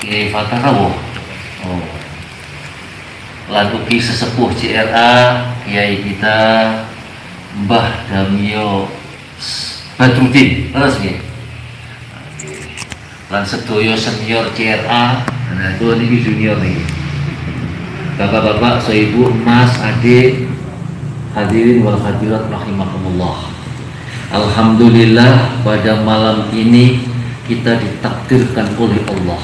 Kiai Fatah Rawuh. Oh. Lalu Ki Sesepuh CRA Kiai kita Mbah Damio Badrudin. Terus nggih. Lan sedoyo senior CRA. Nah, itu niki junior nih. Bapak-bapak, ibu, emas, adik, hadirin wal hadirat rahimakumullah. Alhamdulillah pada malam ini kita ditakdirkan oleh Allah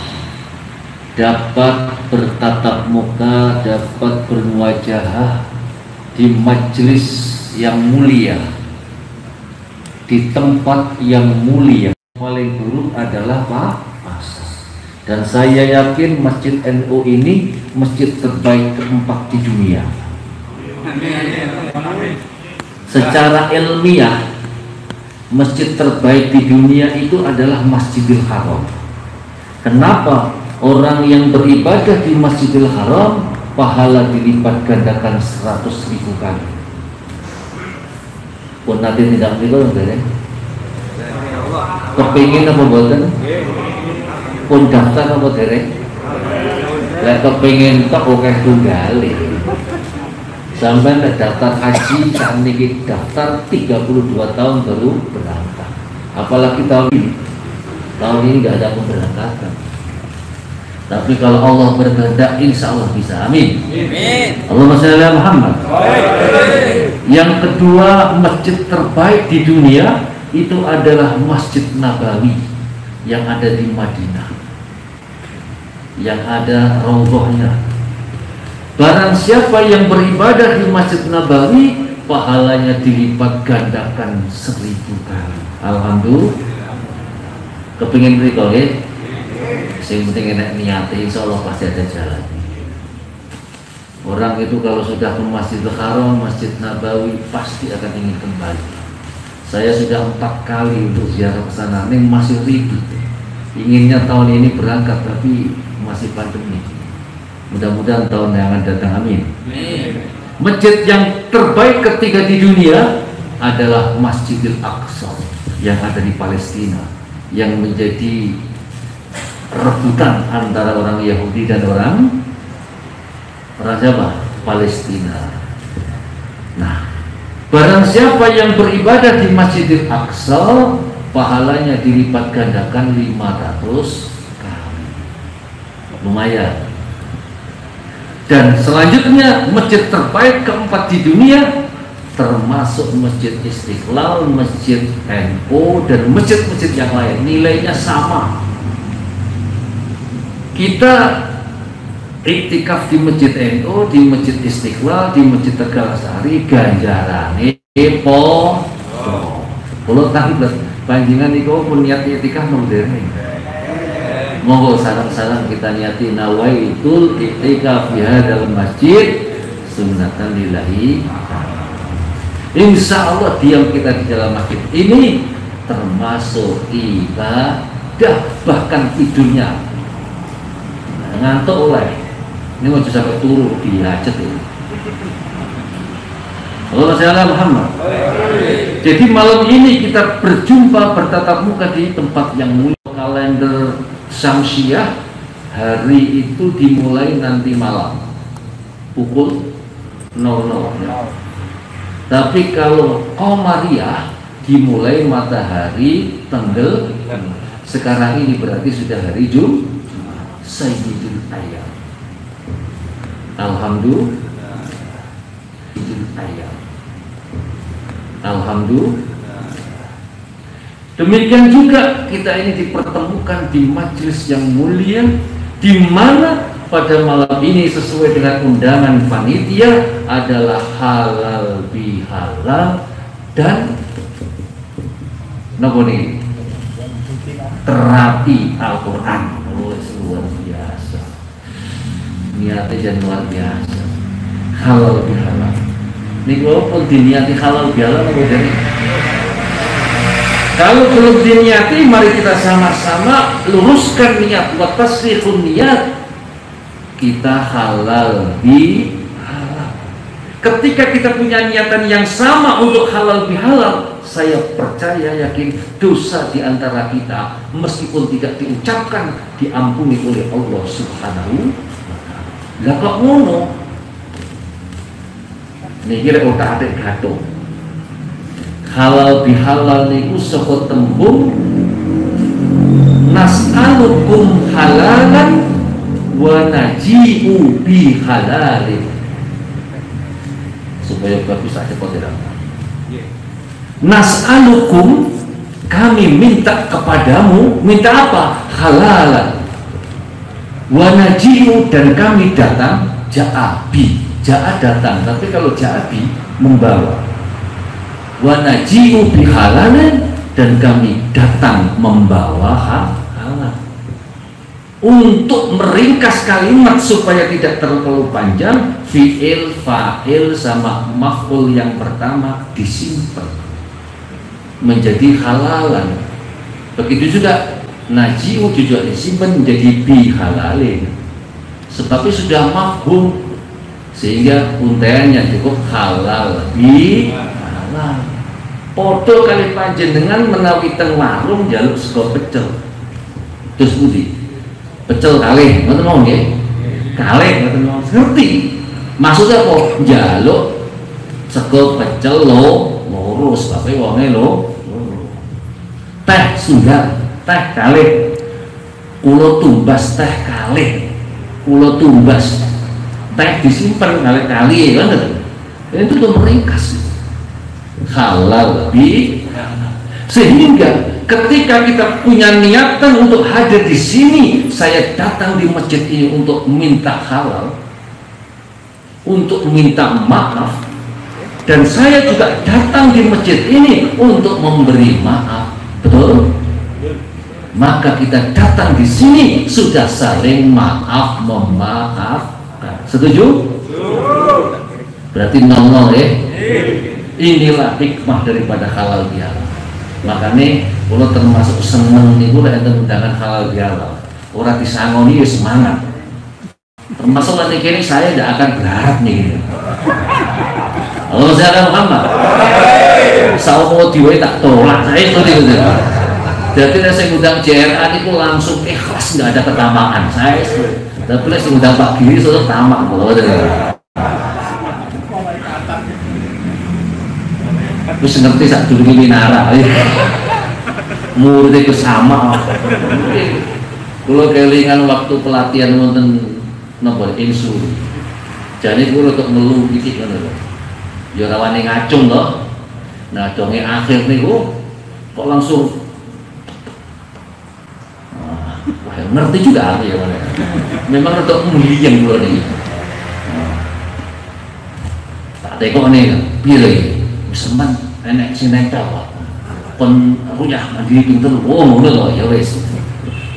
dapat bertatap muka, dapat bermuajahah di majelis yang mulia, di tempat yang mulia. Paling buruk adalah Pak Asas. Dan saya yakin Masjid NU ini masjid terbaik keempat di dunia. Secara ilmiah, masjid terbaik di dunia itu adalah Masjidil Haram. Kenapa? Orang yang beribadah di Masjidil Haram pahala dilipat gandakan 100.000 kali. Pun nanti tidak begitu, kepingin apa buatan? Pun daftar apa dereng? Lek kepingin tak oke tunggal. Sampai daftar haji saat ini daftar 32 tahun baru berangkat. Apalagi tahun ini nggak ada pemberangkatan. Tapi kalau Allah berkehendak, insya Allah bisa. Amin. Allahumma shalli ala Muhammad. Yang kedua, masjid terbaik di dunia itu adalah Masjid Nabawi yang ada di Madinah, yang ada raudhahnya. Barang siapa yang beribadah di Masjid Nabawi, pahalanya dilipat gandakan 1000 kali. Alhamdulillah. Kepingin berikut ya? Yang penting enak niatnya, insya Allah pasti ada jalan. Orang itu kalau sudah ke Masjidil Haram, Masjid Nabawi pasti akan ingin kembali. Saya sudah 4 kali untuk ziarah ke sana, ini masih ribut. Inginnya tahun ini berangkat tapi masih pandemi. Mudah-mudahan tahun yang akan datang, amin. Masjid yang terbaik ketiga di dunia adalah Masjidil Aqsa yang ada di Palestina, yang menjadi rebutan antara orang Yahudi dan orang siapa? Palestina. Nah, barang siapa yang beribadah di Masjidil Aqsa, pahalanya dilipat gandakan 500 kali. Lumayan. Dan selanjutnya masjid terbaik keempat di dunia termasuk Masjid Istiqlal, Masjid NU dan masjid-masjid yang lain, nilainya sama. Kita iktikaf di Masjid NU, di Masjid Istiqlal, di Masjid Tegal Sari, ganjarane po. Kalau tanglet panjenengan niku pun niat iktikaf modern. Monggo sareng-sareng kita niati nawaitul iktikaf di dalam masjid sunnatan lillahi. Insya Allah diam kita di dalam masjid ini termasuk ibadah, bahkan tidurnya ngantuk oleh ini mau sampai turu di hajat ini. Allahumma shalli ala Muhammad. Jadi malam ini kita berjumpa bertatap muka di tempat yang mulia. Kalender Syamsiah hari itu dimulai nanti malam pukul 00. Tapi kalau Qamariyah dimulai matahari tenggelam. Sekarang ini berarti sudah hari Jumat. Sayyidul Ayyam. Alhamdulillah. Sayyidul Ayyam. Alhamdulillah. Demikian juga kita ini dipertemukan di majelis yang mulia, di mana pada malam ini sesuai dengan undangan panitia adalah halal bihalal dan naboni terapi Al-Quran. Luar biasa, niatnya luar biasa. Halal bihalal. Ini kalau diniati halal bihalal apa jadi? Kalau belum diniati, mari kita sama-sama luruskan niat, wa tasrihun niat. Kita halal bihalal. Ketika kita punya niatan yang sama untuk halal bihalal, saya percaya yakin dosa di antara kita meskipun tidak diucapkan diampuni oleh Allah Subhanahu wa taala. Lah kok ngono? Niki rek otak-atik gathuk. Halal bihalal niku saka tembung nas'alukum halalan wa naji'u bi halalin. Supaya bagus aja kok tidak. Nas'alukum, kami minta kepadamu, minta apa? Halalan. Wa naji'u, dan kami datang, ja'abi, ja'a datang, tapi kalau ja'abi membawa. Wa naji'u bi halalin, dan kami datang membawa halal. Untuk meringkas kalimat supaya tidak terlalu panjang, fi'il, fa'il sama maf'ul yang pertama disimpan menjadi halalan. Begitu juga naji'u juga disimpan menjadi bi halalin, sebabnya sudah mafhum, sehingga untaiannya cukup halal bi halal. Podo kali panjenengan menawi teng warung jaluk sego pecel, terus budi pecel kalih, ngoten mau nggih? Kalih ngoten mau. Ngerti? Maksudnya apa? Njaluk sego pecel loro, sebab wonge loro. Teh sudah, teh kalih. Kula tumbas teh kalih. Kula tumbas teh disimpen kali-kali kan. Itu tuh meringkas. Halal bi, sehingga ketika kita punya niatan untuk hadir di sini, saya datang di masjid ini untuk minta halal, untuk minta maaf, dan saya juga datang di masjid ini untuk memberi maaf, betul? Maka kita datang di sini sudah saling maaf memaafkan. Setuju? Berarti nol ya. Inilah hikmah daripada halal bihalal. Makanya kalau termasuk seneng niku lek enten undangan halal bihalal, ora disangoni ya semangat. Termasuk nanti kini saya tidak akan berharap nih. Allah saya Muhammad. Saupo diwe tak tolak saya itu gitu. Jadi saya ngundang JRA itu langsung ikhlas, nggak ada ketamaan saya. Tapi saya ngundang Pak Giri sudah tamak kalau ada. Terus ngerti saat dulu ini nara, murid itu sama. Kalau kelingan waktu pelatihan nonton nomor insu, jadi gue untuk ngeluh dikit kan loh. Ya rawane ngacung loh. Nah dongeng akhir nih kok langsung, wah ngerti juga aku ya mana. Memang untuk mulian gue nih. Tak teko nih, pilih. Semen enek sinetron pun ruyah mandiri pinter ngono lho ya wis.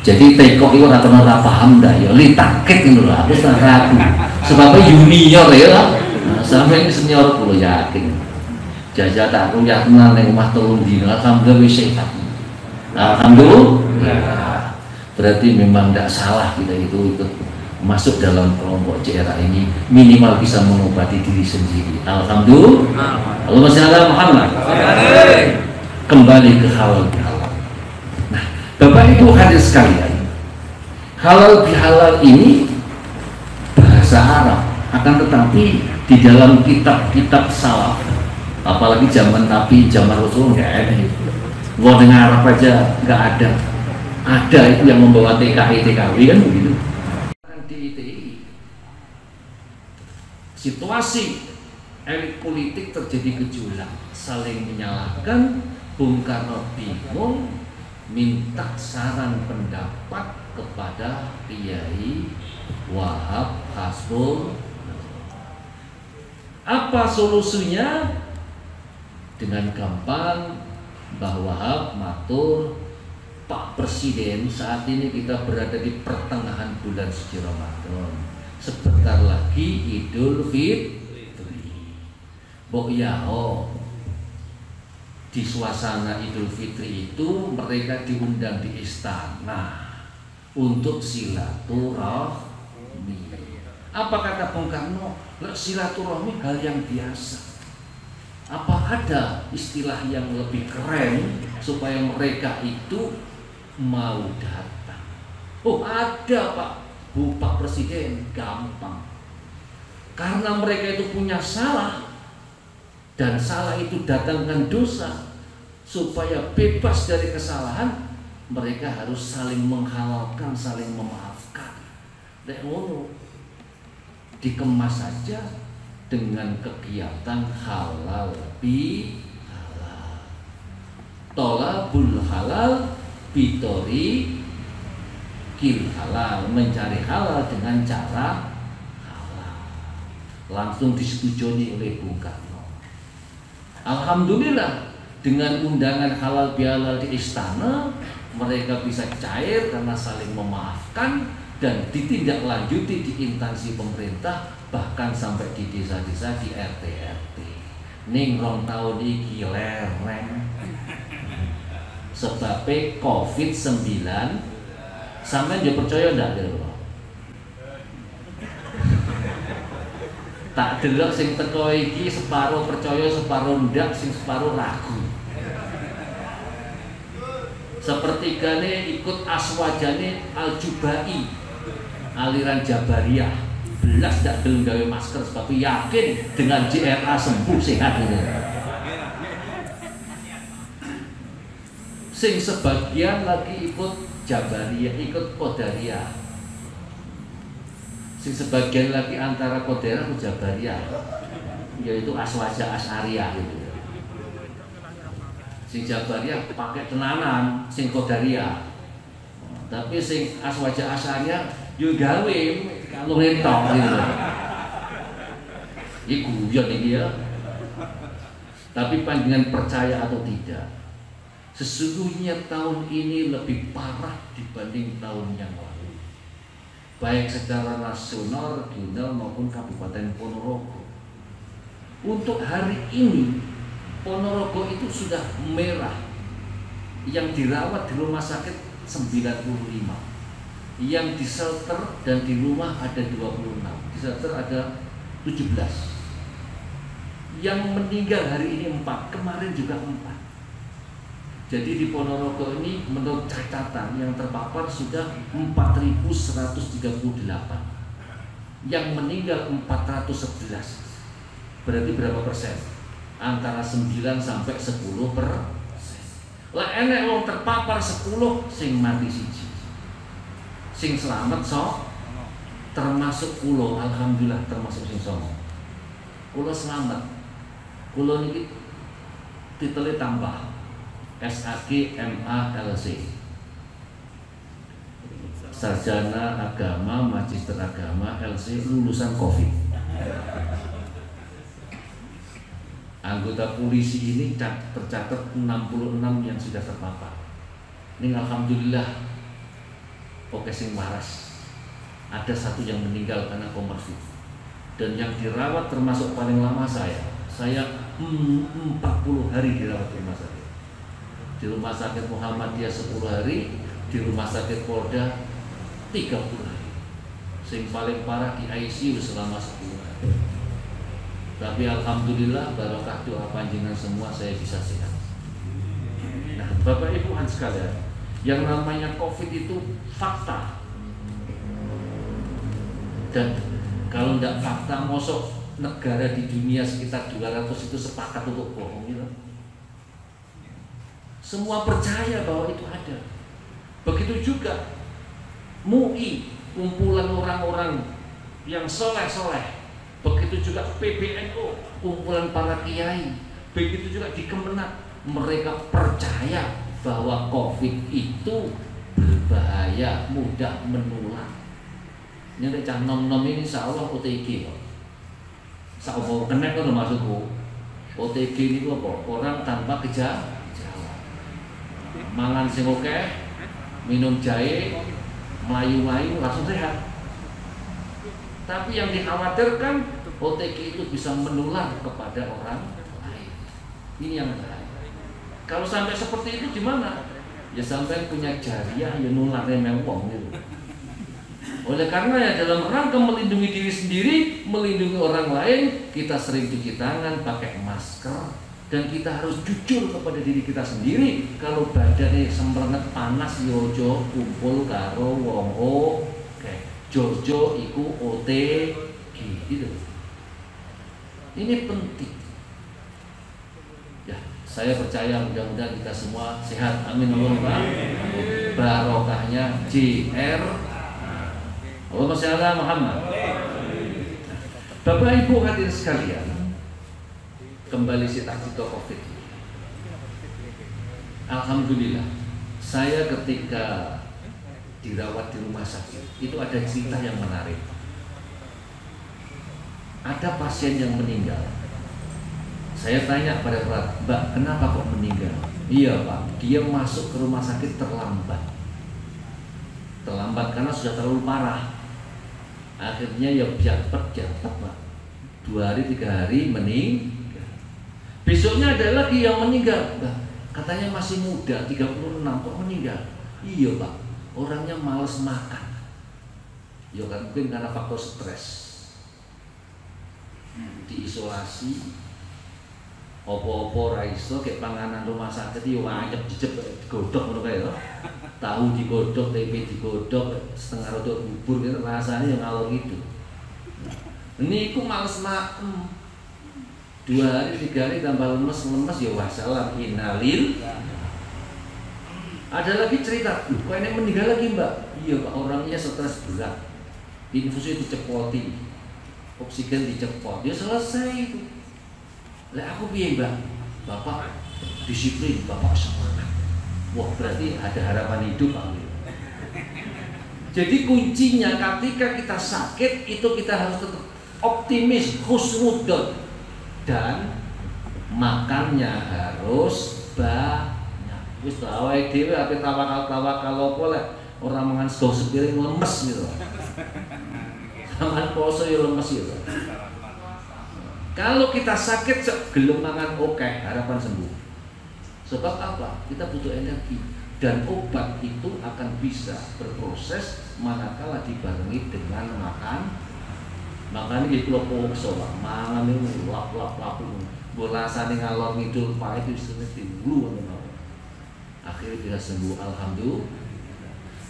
Jadi teko iku ora paham dah ya litakit ngono lho aku ragu sebab junior ya sampai ini senior kula yakin jajal tak ruyah tenan ning omah 3 dina alhamdulillah wis sehat. Alhamdulillah. Berarti memang tidak salah kita itu ikut masuk dalam kelompok JRA ini, minimal bisa mengobati diri sendiri. Alhamdulillah. Allahumma shalli ala Muhammad. Kembali ke halal bihalal. Nah, Bapak Ibu hadirin sekalian, halal bihalal ini bahasa Arab, akan tetapi di dalam kitab-kitab salaf, apalagi zaman Nabi, zaman Rasul nggak ada itu. Gua dengar Arab aja nggak ada. Ada itu yang membawa TKI kan begitu. Di ITI situasi elit politik terjadi gejolak, saling menyalahkan. Bung Karno bingung, minta saran pendapat kepada Kiai Wahab Hasbul. Apa solusinya? Dengan gampang Mbah Wahab matur, Pak Presiden, saat ini kita berada di pertengahan bulan suci Ramadan. Sebentar lagi Idul Fitri. Mbok yao, di suasana Idul Fitri itu mereka diundang di istana untuk silaturahmi. Apa kata Bung Karno? Silaturahmi hal yang biasa. Apa ada istilah yang lebih keren supaya mereka itu mau datang? Oh ada Pak, Pak Presiden, gampang. Karena mereka itu punya salah, dan salah itu datangkan dosa. Supaya bebas dari kesalahan, mereka harus saling menghalalkan, saling memaafkan. Lek ngono dikemas saja dengan kegiatan halal bi halal, tolabul halal bitori kil halal, mencari halal dengan cara halal. Langsung disetujui oleh Bung Karno. Alhamdulillah, dengan undangan halal bihalal di istana, mereka bisa cair karena saling memaafkan dan ditindaklanjuti di instansi pemerintah, bahkan sampai di desa-desa, di RT-RT. Ning rong tahun iki lereng sebabnya COVID-19. Sampeyan yo percaya ndak lho? Tak delok sing teko iki separo percaya, separo ndak, sing separo ragu. Sepertigane ikut aswajane Al-Jubai, aliran Jabariyah. Belas ndak gelem gawe masker sebab yakin dengan JRA sembuh sehat ini. Sing sebagian lagi ikut Jabariyah, ikut Qadariyah. Sing sebagian lagi antara Qadariyah dan Jabariyah, yaitu Aswaja Asy'ariyah gitu. Sing Jabariyah pakai tenanan, sing Qadariyah. Tapi sing Aswaja Asy'ariyah yo gawe kalau ngetok gitu. Iku guyon iki ya. Tapi panjenengan percaya atau tidak, sesungguhnya tahun ini lebih parah dibanding tahun yang lalu, baik secara nasional, regional maupun Kabupaten Ponorogo. Untuk hari ini Ponorogo itu sudah merah. Yang dirawat di rumah sakit 95, yang di shelter dan di rumah ada 26, di shelter ada 17. Yang meninggal hari ini 4, kemarin juga 4. Jadi di Ponorogo ini menurut catatan yang terpapar sudah 4.138, yang meninggal 411. Berarti berapa persen? Antara 9 sampai 10%. Lah enek wong terpapar 10, sing mati siji, sing selamat sok, termasuk kulo. Alhamdulillah termasuk sing songo. Kulo selamat. Kulo niki titelnya tambah SAG MALC, Sarjana Agama, Magister Agama, LC, lulusan COVID. Anggota polisi ini tercatat 66 yang sudah terpapar. Ini alhamdulillah oke sing waras. Ada 1 yang meninggal karena komorbid. Dan yang dirawat termasuk paling lama saya 40 hari dirawat di rumah sakit. Di rumah sakit Muhammadiyah 10 hari, di rumah sakit Polda 30 hari. Sing paling parah di ICU selama 10 hari. Tapi alhamdulillah barokah doa panjenengan semua saya bisa sehat. Nah, Bapak Ibu sekalian, yang namanya COVID itu fakta. Dan kalau tidak fakta, mosok negara di dunia sekitar 200 itu sepakat untuk bohong gitu. Semua percaya bahwa itu ada. Begitu juga MUI, kumpulan orang-orang yang soleh-soleh. Begitu juga PBNU, kumpulan para kiai. Begitu juga di Kemenak, mereka percaya bahwa COVID itu berbahaya, mudah menular. Ini cah nom-nom ini insya Allah OTG. Saumpama kena kan maksudku. OTG itu apa? Orang tanpa gejala. Mangan sing oke, minum jahe, melayu-melayu langsung sehat. Tapi yang dikhawatirkan OTG itu bisa menular kepada orang lain. Ini yang bahaya. Kalau sampai seperti itu gimana? Ya sampai punya jariah ya nularnya mewong gitu. Oleh karena ya dalam rangka melindungi diri sendiri, melindungi orang lain, kita sering cuci tangan, pakai masker, dan kita harus jujur kepada diri kita sendiri. Kalau badannya semrenget panas, yojo kumpul karo wong jojo iku OTG gitu. Ini penting. Ya, saya percaya mudah-mudahan kita semua sehat. Amin Allahumma. Barokahnya JR. Allahumma shalli ala Muhammad. Bapak Ibu hadirin sekalian, kembali cerita COVID. Alhamdulillah, saya ketika dirawat di rumah sakit itu ada cerita yang menarik. Ada pasien yang meninggal. Saya tanya pada Mbak, kenapa kok meninggal? Iya Pak, dia masuk ke rumah sakit terlambat. Terlambat karena sudah terlalu parah. Akhirnya ya jabat Pak. 2 hari 3 hari meninggal. Besoknya ada lagi yang meninggal. Nah, katanya masih muda 36 kok meninggal. Iya Pak, orangnya males makan. Ya kan mungkin karena faktor stres. Diisolasi, opo-opo raiso kayak panganan rumah sakit yo wanyep jejeb digodhog ngono kae to. Tahu digodhog, tempe digodhog, setengah rodok bubur gitu rasanya yang ngalor gitu. Niku males makan. 2 hari 3 hari tambah lemes ya wassalam innalil. Ada lagi cerita, kok ini meninggal lagi Mbak? Iya Pak, orangnya stres berat. Infusnya dicepoti, oksigen dicepot, ya selesai itu. Lah aku piye Mbak? Bapak disiplin, Bapak semangat. Wah berarti ada harapan hidup Pak. Jadi kuncinya ketika kita sakit itu kita harus tetap optimis, husnudon, dan makannya harus banyak. Wis awake dhewe ape tawakal opo lek ora mangan sego sepiring lemes gitu. Mangan poso ya lemes gitu. Kalau kita sakit gelem mangan oke, harapan sembuh. Sebab apa? Kita butuh energi dan obat itu akan bisa berproses manakala dibarengi dengan makan. Makanya di pulau Pokso, mangan itu lap borasane ngalor ngidul pahit itu istilahnya timbul. Akhirnya bisa sembuh, alhamdulillah.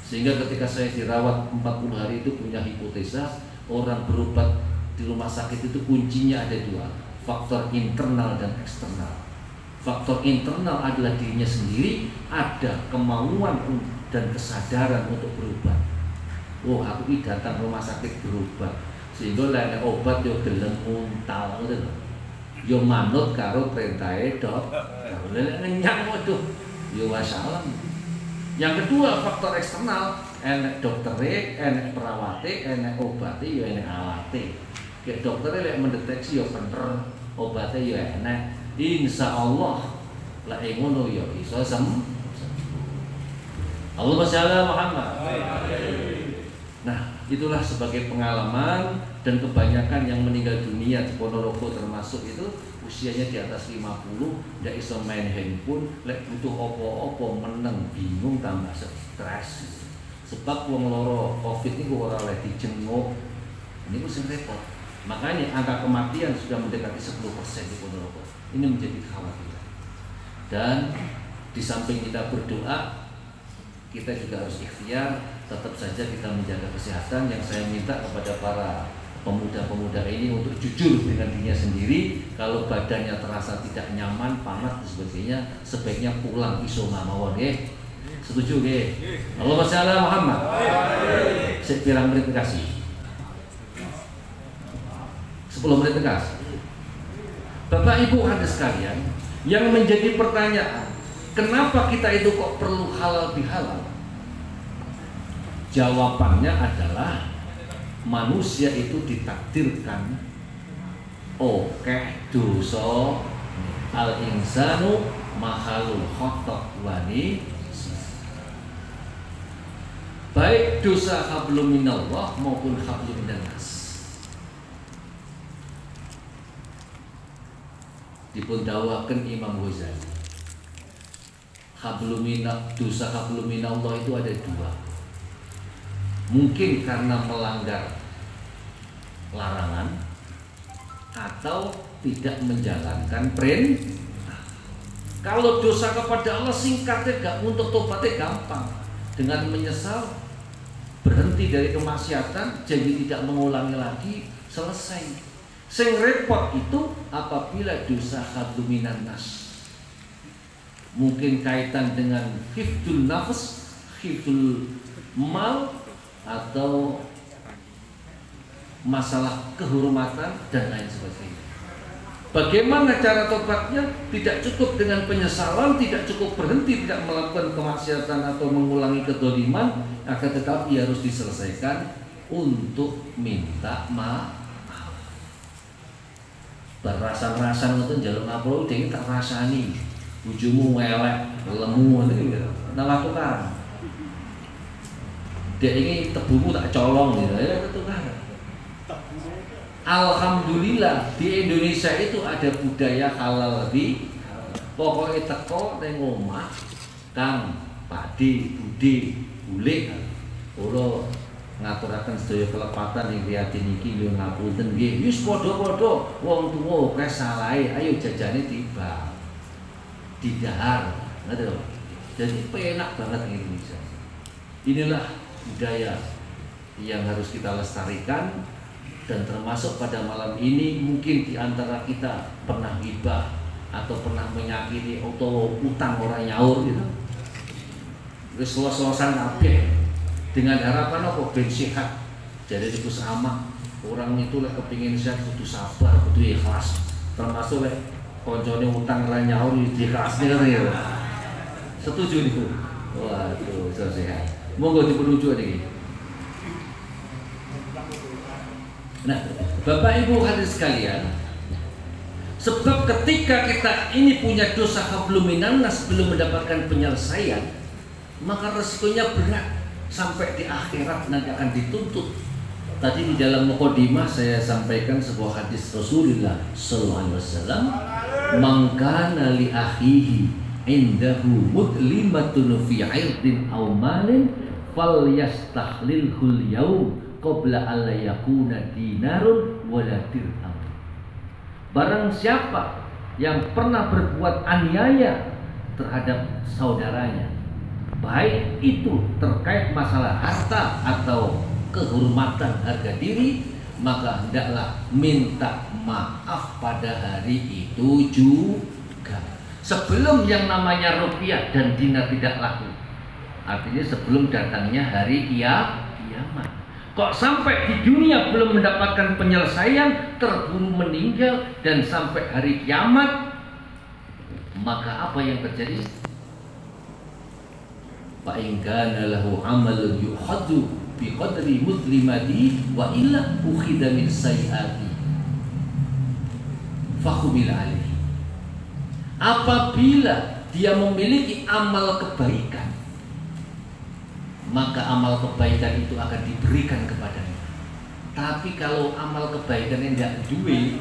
Sehingga ketika saya dirawat 40 hari itu punya hipotesa orang berobat di rumah sakit itu kuncinya ada 2, faktor internal dan eksternal. Faktor internal adalah dirinya sendiri, ada kemauan dan kesadaran untuk berobat. Oh, aku ini datang rumah sakit berobat, sehingga ada obat yo gelem muntal ngoten lho. Yo manut karo perintahe dokter. Lha ngenyang waduh, yo wassalam. Yang kedua faktor eksternal, enek doktere, enek perawate, enek obate, yo enek alate. Kayak dokternya lek mendeteksi yo bener, obatnya yo enek. Insya Allah lah ngono yo iso sembuh. Allahumma sholli ala Muhammad. Nah, itulah sebagai pengalaman, dan kebanyakan yang meninggal dunia di Ponorogo termasuk itu usianya di atas 50, ndak iso main handphone, lek butuh opo-opo meneng bingung tambah stres. Sebab wong loro Covid niku ora oleh dijenguk. Niku sing repot. Makanya angka kematian sudah mendekati 10% di Ponorogo. Ini menjadi kekhawatiran. Dan di samping kita berdoa, kita juga harus ikhtiar, tetap saja kita menjaga kesehatan. Yang saya minta kepada para pemuda-pemuda ini untuk jujur dengan dirinya sendiri. Kalau badannya terasa tidak nyaman, panas dan sebagainya, sebaiknya pulang iso mawon nggih. Setuju nggih? Allahumma sholli ala Muhammad. Saya pirang menit kasih. 10 menit kasih. Bapak Ibu hadirin sekalian, yang menjadi pertanyaan, kenapa kita itu kok perlu halal bihalal? Jawabannya adalah manusia itu ditakdirkan oke dosa, al insanu mahalul khotok wani, baik dosa hablum minallah maupun hablum minannas. Dipun dawaken Imam Ghazali, dosa hablum minallah itu ada 2. mungkin karena melanggar larangan atau tidak menjalankan perintah. Kalau dosa kepada Allah singkatnya untuk tobatnya gampang, dengan menyesal, berhenti dari kemaksiatan, jadi tidak mengulangi lagi, selesai. Sing repot itu apabila dosa hadluminan nas, mungkin kaitan dengan hifdul nafas, hifdul mal, atau masalah kehormatan dan lain sebagainya. Bagaimana cara tobatnya? Tidak cukup dengan penyesalan, tidak cukup berhenti tidak melakukan kemaksiatan atau mengulangi kedoliman, akan tetapi harus diselesaikan untuk minta maaf. Berasan-rasan itu jalur ngapro dia tak rasani, bujumu welek, lemu itu nah tukar. Dia ini tebumu tak colong gitu, ya tukar. Alhamdulillah di Indonesia itu ada budaya halal di pokoknya teko neng omah kang padi budi bule ora ngaturaken sedaya kelepatan ing riyatin iki yo ngapunten nggih wis padha-padha wong tuwa kaya salahe ayo jajane tiba didahar ngono. Jadi penak banget di Indonesia. Inilah budaya yang harus kita lestarikan. Dan termasuk pada malam ini mungkin di antara kita pernah hibah atau pernah menyakiti atau utang orang nyaur gitu. Terus los-losan kabeh dengan harapan apa ben sehat. Jadi itu sama orang itu lek kepingin sehat kudu sabar, kudu ikhlas. Termasuk lek koncone utang orang nyaur ikhlasne ya. Setuju niku. Waduh, sehat. Monggo dipenuju iki. Nah, Bapak Ibu hadirin sekalian, sebab ketika kita ini punya dosa habluminan nas belum mendapatkan penyelesaian, maka resikonya berat sampai di akhirat nanti akan dituntut. Tadi di dalam mukadimah saya sampaikan sebuah hadis Rasulullah sallallahu alaihi wasallam, "Man kana li akhihi indahu mudlimatun fi 'irdin aw malin falyastahlilhul yaum qabla alla yakuna dinarun wala dirham." Barang siapa yang pernah berbuat aniaya terhadap saudaranya, baik itu terkait masalah harta atau kehormatan harga diri, maka hendaklah minta maaf pada hari itu juga, sebelum yang namanya rupiah dan dinar tidak laku. Artinya sebelum datangnya hari kiamat. Kok sampai di dunia belum mendapatkan penyelesaian, terburu meninggal dan sampai hari kiamat, maka apa yang terjadi? Fa in kana lahu amalun yuhaddu bi qadri muslimati wa illa ukhidha min sayyiati fakhumil alaihi. Apabila dia memiliki amal kebaikan, maka amal kebaikan itu akan diberikan kepadanya. Tapi kalau amal kebaikan yang tidak duwe,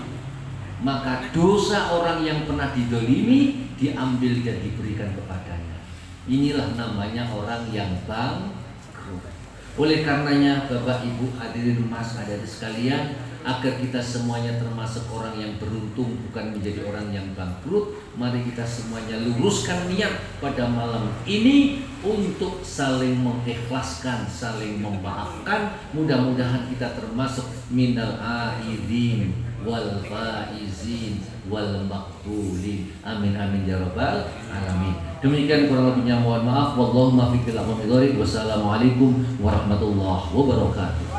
maka dosa orang yang pernah didolimi diambil dan diberikan kepadanya. Inilah namanya orang yang bangkrut. Oleh karenanya Bapak Ibu hadirin mas hadirin sekalian, agar kita semuanya termasuk orang yang beruntung, bukan menjadi orang yang bangkrut, mari kita semuanya luruskan niat pada malam ini untuk saling mengikhlaskan, saling memaafkan. Mudah-mudahan kita termasuk minal aidin wal faizin wal maqbulin. Amin amin ya rabbal alamin. Demikian kurang lebihnya mohon maaf. Wallahu muwaffiq ila aqwamit thoriq. Wassalamualaikum warahmatullahi wabarakatuh.